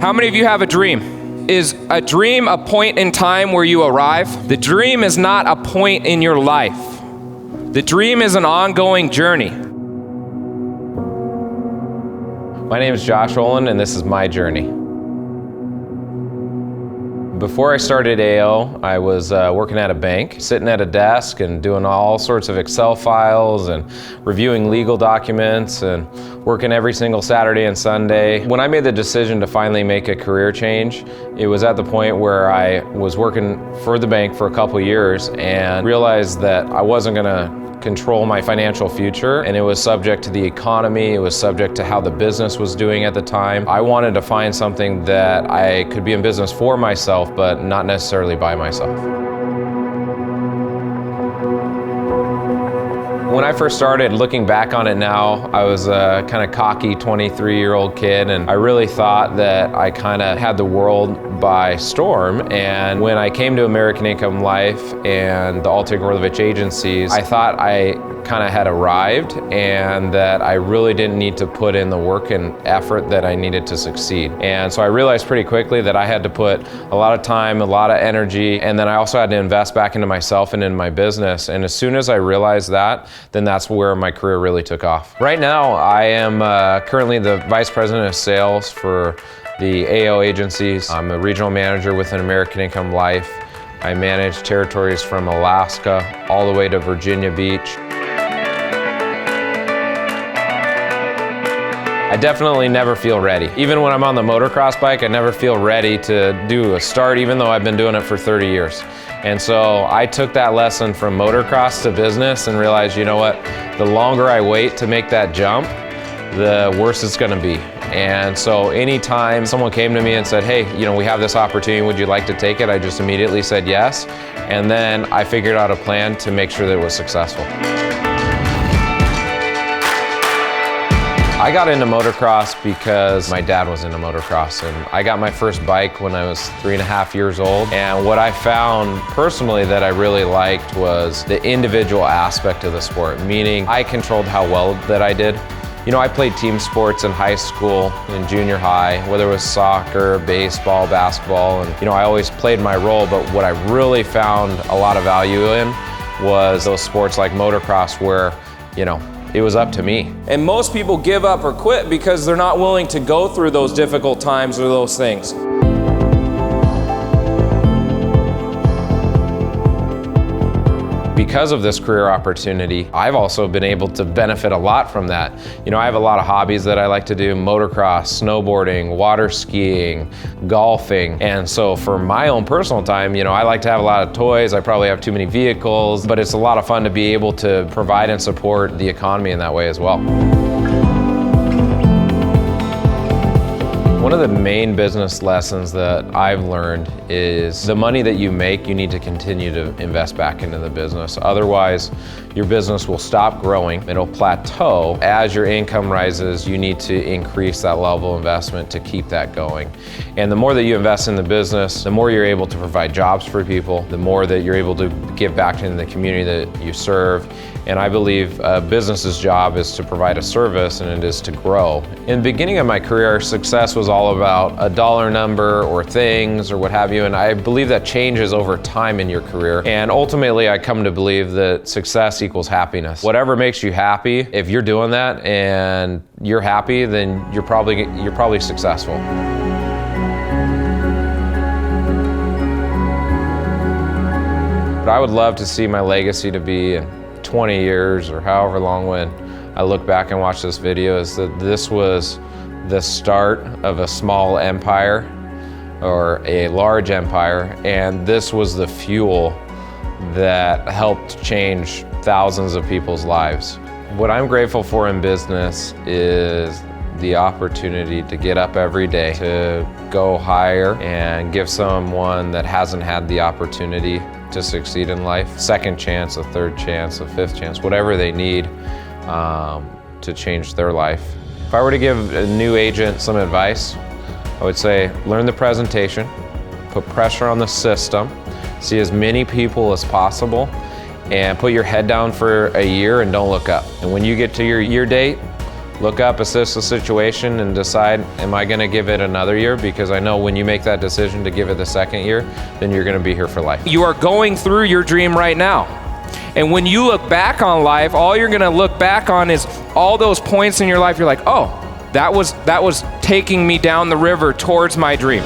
How many of you have a dream? Is a dream a point in time where you arrive? The dream is not a point in your life. The dream is an ongoing journey. My name is Josh Olin, and this is my journey. Before I started AO, I was working at a bank, sitting at a desk and doing all sorts of Excel files and reviewing legal documents and working every single Saturday and Sunday. When I made the decision to finally make a career change, it was at the point where I was working for the bank for a couple years and realized that I wasn't gonna control my financial future, and it was subject to the economy, it was subject to how the business was doing at the time. I wanted to find something that I could be in business for myself, but not necessarily by myself. When I first started, looking back on it now, I was a kind of cocky 23-year-old kid, and I really thought that I kind of had the world by storm. And when I came to American Income Life and the Altic Orlovich agencies, I thought I kind of had arrived and that I really didn't need to put in the work and effort that I needed to succeed. And so I realized pretty quickly that I had to put a lot of time, a lot of energy, and then I also had to invest back into myself and in my business. And as soon as I realized that, then that's where my career really took off. Right now, I am currently the Vice President of Sales for the AO agencies. I'm a regional manager within American Income Life. I manage territories from Alaska all the way to Virginia Beach. I definitely never feel ready. Even when I'm on the motocross bike, I never feel ready to do a start, even though I've been doing it for 30 years. And so I took that lesson from motocross to business and realized, you know what, the longer I wait to make that jump, the worse it's gonna be. And so anytime someone came to me and said, hey, you know, we have this opportunity, would you like to take it? I just immediately said yes. And then I figured out a plan to make sure that it was successful. I got into motocross because my dad was into motocross, and I got my first bike when I was 3.5 years old. And what I found personally that I really liked was the individual aspect of the sport, meaning I controlled how well that I did. You know, I played team sports in high school and junior high, whether it was soccer, baseball, basketball, and you know, I always played my role, but what I really found a lot of value in was those sports like motocross where, you know, it was up to me. And most people give up or quit because they're not willing to go through those difficult times or those things. Because of this career opportunity, I've also been able to benefit a lot from that. You know, I have a lot of hobbies that I like to do: motocross, snowboarding, water skiing, golfing. And so for my own personal time, you know, I like to have a lot of toys. I probably have too many vehicles, but it's a lot of fun to be able to provide and support the economy in that way as well. One of the main business lessons that I've learned is the money that you make, you need to continue to invest back into the business. Otherwise, your business will stop growing, it'll plateau. As your income rises, you need to increase that level of investment to keep that going. And the more that you invest in the business, the more you're able to provide jobs for people, the more that you're able to give back to the community that you serve. And I believe a business's job is to provide a service, and it is to grow. In the beginning of my career, success was all about a dollar number or things or what have you, and I believe that changes over time in your career. And ultimately, I come to believe that success equals happiness. Whatever makes you happy, if you're doing that and you're happy, then you're probably successful. But I would love to see my legacy to be 20 years or however long when I look back and watch this video is that this was the start of a small empire or a large empire, and this was the fuel that helped change thousands of people's lives. What I'm grateful for in business is the opportunity to get up every day, to go higher and give someone that hasn't had the opportunity to succeed in life second chance, a third chance, a fifth chance, whatever they need to change their life. If I were to give a new agent some advice, I would say learn the presentation, put pressure on the system, see as many people as possible, and put your head down for a year and don't look up. And when you get to your year date, look up, assess the situation, and decide, am I gonna give it another year? Because I know when you make that decision to give it the second year, then you're gonna be here for life. You are going through your dream right now. And when you look back on life, all you're gonna look back on is all those points in your life. You're like, oh, that was taking me down the river towards my dream.